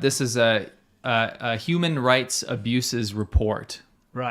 This is a human rights abuses report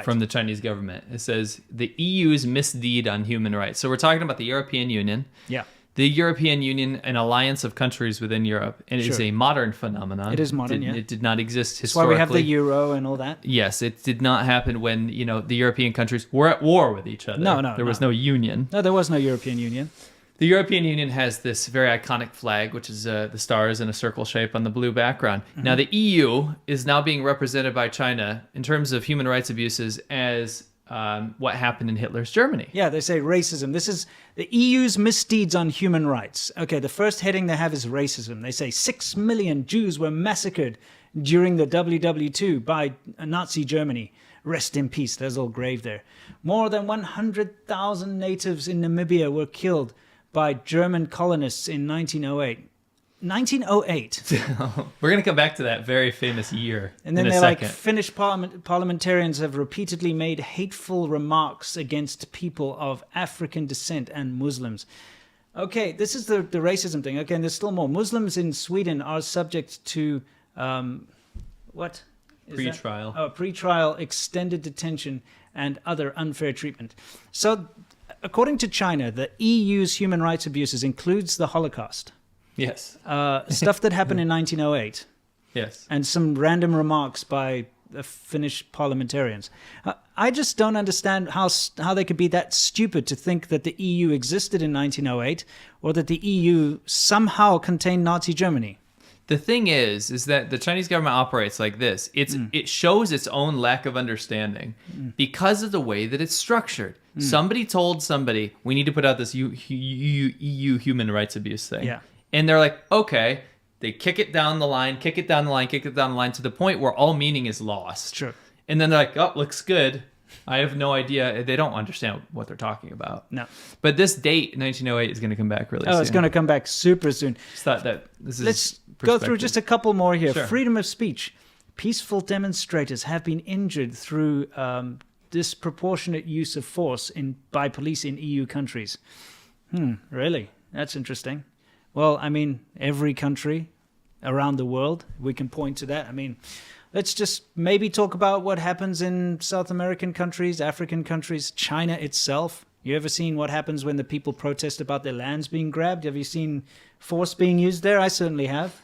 from the Chinese government. It says the EU's misdeed on human rights. So we're talking about the European Union. Yeah. The European Union, an alliance of countries within Europe, and it is a modern phenomenon. It is modern, It did not exist That's why historically. we have the euro and all that. Yes, it did not happen when, the European countries were at war with each other. No. There was no union. No, there was no European Union. The European Union has this very iconic flag, which is the stars in a circle shape on the blue background. Mm-hmm. Now, the EU is now being represented by China in terms of human rights abuses as what happened in Hitler's Germany. Yeah, they say racism. This is the EU's misdeeds on human rights. Okay, the first heading they have is racism. They say 6 million Jews were massacred during the WW2 by Nazi Germany. Rest in peace. There's all grave there. More than 100,000 natives in Namibia were killed by German colonists in 1908. 1908. We're going to come back to that very famous year and then in a they're second. like, Finnish parliamentarians have repeatedly made hateful remarks against people of African descent and Muslims. Okay, this is the racism thing. Okay, and there's still more. Muslims in Sweden are subject to, what? Pre-trial. Pre-trial, extended detention, and other unfair treatment. So, according to China, the EU's human rights abuses includes the Holocaust. Yes. Stuff that happened in 1908. Yes. And some random remarks by the Finnish parliamentarians. I just don't understand how they could be that stupid to think that the EU existed in 1908 or that the EU somehow contained Nazi Germany. The thing is that the Chinese government operates like this. It shows its own lack of understanding because of the way that it's structured. Somebody told somebody, we need to put out this EU human rights abuse thing. Yeah. And they're like, okay. They kick it down the line to the point where all meaning is lost. Sure. And then they're like, oh, looks good. I have no idea. They don't understand what they're talking about. No. But this date, 1908, is going to come back really soon. Oh, it's going to come back super soon. Just thought that this is Let's go through just a couple more here. Sure. Freedom of speech. Peaceful demonstrators have been injured through disproportionate use of force by police in EU countries. Really? That's interesting. Well, I mean, every country around the world, we can point to that. I mean, let's just maybe talk about what happens in South American countries, African countries, China itself. You ever seen what happens when the people protest about their lands being grabbed? Have you seen force being used there? I certainly have.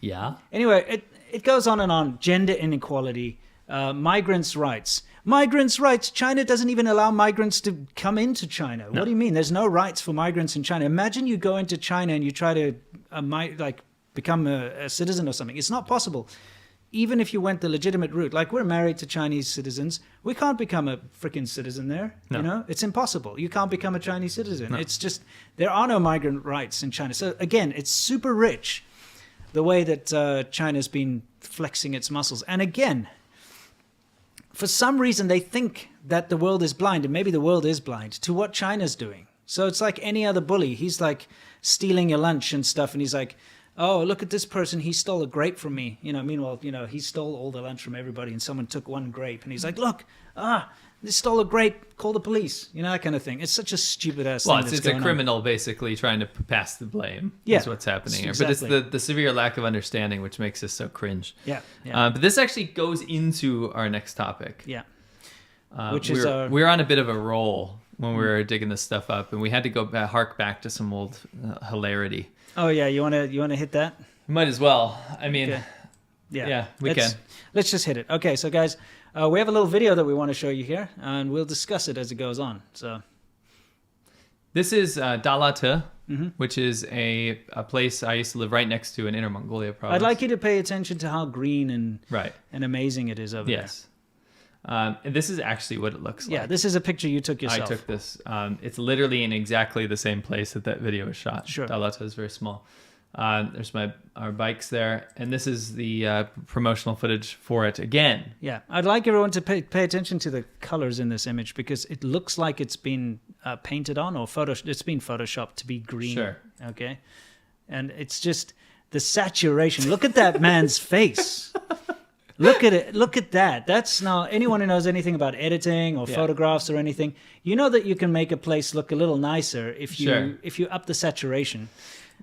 Yeah. Anyway, it goes on and on. Gender inequality, migrants' rights. Migrants' rights. China doesn't even allow migrants to come into China. No. What do you mean? There's no rights for migrants in China. Imagine you go into China and you try to become a citizen or something. It's not possible. Even if you went the legitimate route, like we're married to Chinese citizens, we can't become a freaking citizen there. No. You know, it's impossible. You can't become a Chinese citizen. No. It's just, there are no migrant rights in China. So again, it's super rich, the way that China's been flexing its muscles. And again, for some reason, they think that the world is blind, and maybe the world is blind to what China's doing. So it's like any other bully. He's like stealing your lunch and stuff, and he's like, oh, look at this person. He stole a grape from me. Meanwhile, he stole all the lunch from everybody, and someone took one grape, and he's like, look, they stole a grape. Call the police. that kind of thing. It's such a stupid ass thing. Well, it's a criminal basically trying to pass the blame. Yeah, is what's happening here. Exactly. But it's the severe lack of understanding which makes this so cringe. Yeah. But this actually goes into our next topic. Yeah. We're on a bit of a roll when we were digging this stuff up, and we had to go hark back to some old hilarity. Oh yeah, you wanna hit that? Might as well. I mean, okay. Yeah, we can. Let's just hit it. Okay, so guys, we have a little video that we want to show you here, and we'll discuss it as it goes on. So, this is Dalate, which is a place I used to live right next to in Inner Mongolia province. I'd like you to pay attention to how green and amazing it is over there. Yes. This is actually what it looks like. Yeah, this is a picture you took yourself. I took this. It's literally in exactly the same place that video was shot. Sure. Dalata is very small. There's our bikes there, and this is the promotional footage for it again. Yeah, I'd like everyone to pay attention to the colors in this image because it looks like it's been painted on or it's been photoshopped to be green. Sure. Okay, and it's just the saturation. Look at that man's face. Look at it. Look at that. That's now anyone who knows anything about editing or photographs or anything, you know that you can make a place look a little nicer if you up the saturation.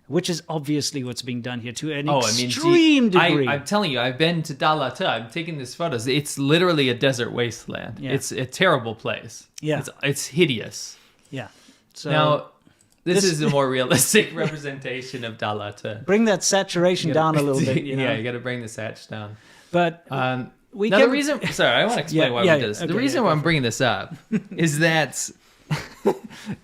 which is obviously what's being done here to an extreme degree. I'm telling you, I've been to Dalata. I'm taking these photos. It's literally a desert wasteland. Yeah. It's a terrible place. Yeah. It's hideous. Yeah. So Now, this is a more realistic representation of Dalata. bring that saturation down a little bit. You know? Yeah, you got to bring the satch down. But Now the reason, sorry, I want to explain why we did this. Okay, the reason why I'm bringing this up is that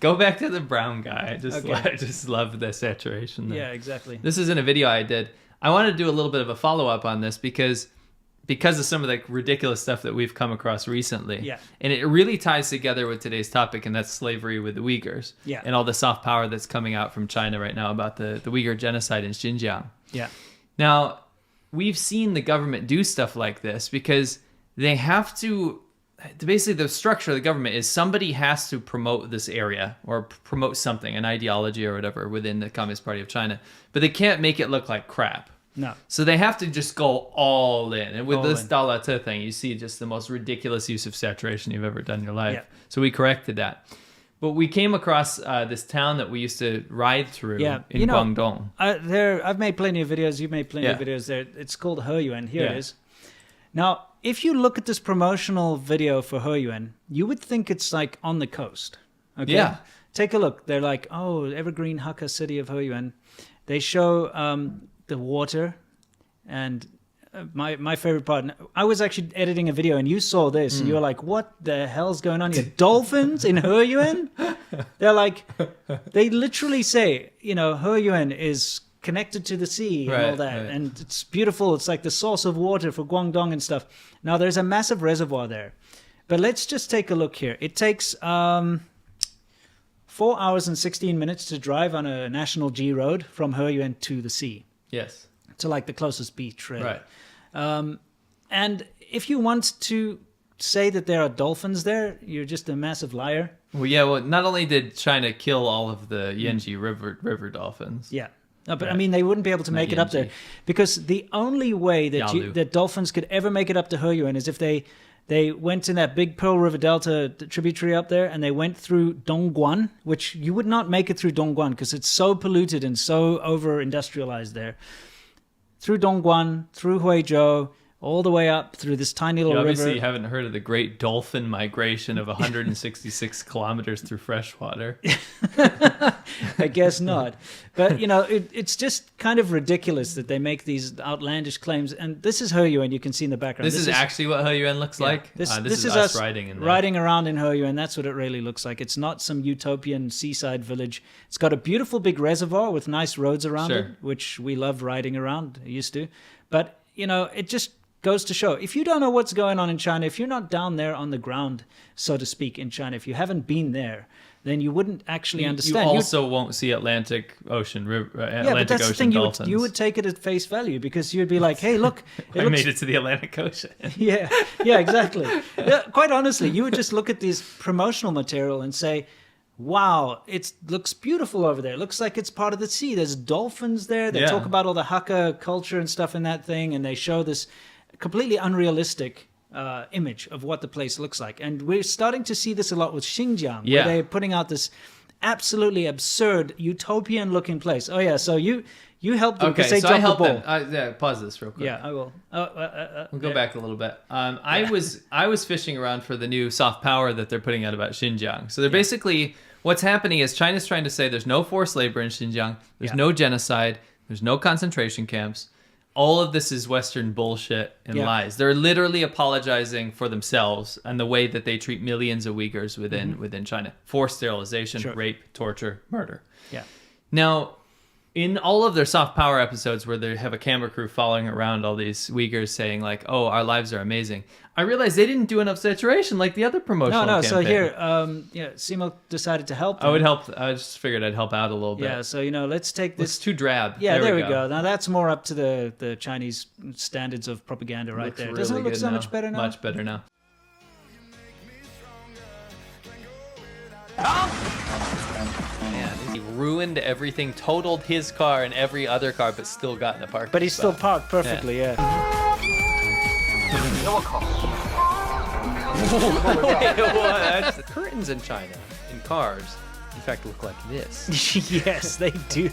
go back to the brown guy. I just love the saturation there. Yeah, exactly. This isn't a video I did. I wanted to do a little bit of a follow up on this because of some of the ridiculous stuff that we've come across recently. Yeah. And it really ties together with today's topic, and that's slavery with the Uyghurs. Yeah. And all the soft power that's coming out from China right now about the Uyghur genocide in Xinjiang. Yeah. Now, we've seen the government do stuff like this because they have to. Basically, the structure of the government is somebody has to promote this area or promote something, an ideology or whatever within the Communist Party of China, but they can't make it look like crap. No. So they have to just go all in. And with this Dalata thing, you see just the most ridiculous use of saturation you've ever done in your life. Yeah. So we corrected that. But we came across this town that we used to ride through in Guangdong. I've made plenty of videos. You've made plenty of videos there. It's called Heyuan. Here it is. Now, if you look at this promotional video for Heyuan, you would think it's like on the coast. Okay? Yeah. Take a look. They're like, oh, evergreen Hakka city of Heyuan. They show the water, and my favorite part. I was actually editing a video, and you saw this, and you were like, "What the hell's going on here? Dolphins in Heyuan?" They're like, they literally say, Heyuan is connected to the sea and all that, and it's beautiful. It's like the source of water for Guangdong and stuff. Now there's a massive reservoir there, but let's just take a look here. It takes 4 hours and 16 minutes to drive on a national G road from Heyuan to the sea. Yes. To like the closest beach, really. Right. And if you want to say that there are dolphins there, you're just a massive liar. Well, not only did China kill all of the Yangtze river dolphins. Yeah. No, but I mean, they wouldn't be able to make it up there because the only way that dolphins could ever make it up to Heyuan is if they went in that big Pearl River Delta tributary up there and they went through Dongguan, which you would not make it through Dongguan because it's so polluted and so over-industrialized there. Through Dongguan, through Huizhou, all the way up through this tiny little river. Obviously, you haven't heard of the great dolphin migration of 166 kilometers through freshwater. I guess not. But, it's just kind of ridiculous that they make these outlandish claims. And this is Heyuan, you can see in the background. This is actually what Heyuan looks like? This is us riding in there. Riding around in Heyuan. That's what it really looks like. It's not some utopian seaside village. It's got a beautiful big reservoir with nice roads around it, which we love riding around, used to. But, it just goes to show, if you don't know what's going on in China, if you're not down there on the ground, so to speak, in China, if you haven't been there, then you wouldn't actually understand. You also won't see Atlantic Ocean but that's the thing. dolphins. You would take it at face value because you'd be like, "Hey, look, I made it to the Atlantic Ocean." yeah, exactly. Quite honestly, you would just look at this promotional material and say, "Wow, it looks beautiful over there. It looks like it's part of the sea. There's dolphins there." They talk about all the Hakka culture and stuff in that thing, and they show this completely unrealistic image of what the place looks like. And we're starting to see this a lot with Xinjiang, where they're putting out this absolutely absurd, utopian-looking place. Oh, yeah, so you helped them because they dropped the ball. Pause this real quick. Yeah, I will. We'll go back a little bit. I was fishing around for the new soft power that they're putting out about Xinjiang. So they're basically, what's happening is China's trying to say there's no forced labor in Xinjiang, there's no genocide, there's no concentration camps. All of this is Western bullshit and lies. They're literally apologizing for themselves and the way that they treat millions of Uyghurs within China. Forced sterilization, rape, torture, murder. Yeah. Now, in all of their soft power episodes where they have a camera crew following around all these Uyghurs saying like, "Oh, our lives are amazing," I realized they didn't do enough saturation like the other promotional campaign. So here, Simo decided to help them. I would help. I just figured I'd help out a little bit. Yeah, so let's take this. It's too drab. Yeah, there we go. Now that's more up to the Chinese standards of propaganda right there. Doesn't it look so much better now? Much better now. Man, he ruined everything, totaled his car and every other car, but still got in the park. But he's still parked perfectly, yeah. That's the curtains in China, in cars. in fact, look like this. Yes, they do.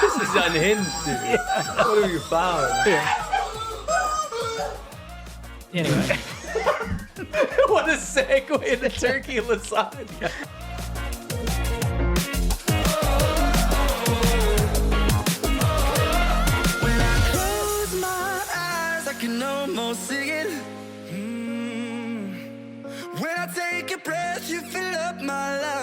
This is unhinged, dude. What have you found? Anyway. What a segue to turkey lasagna. When I close my eyes, I can almost see it. When I take a breath, you fill up my life.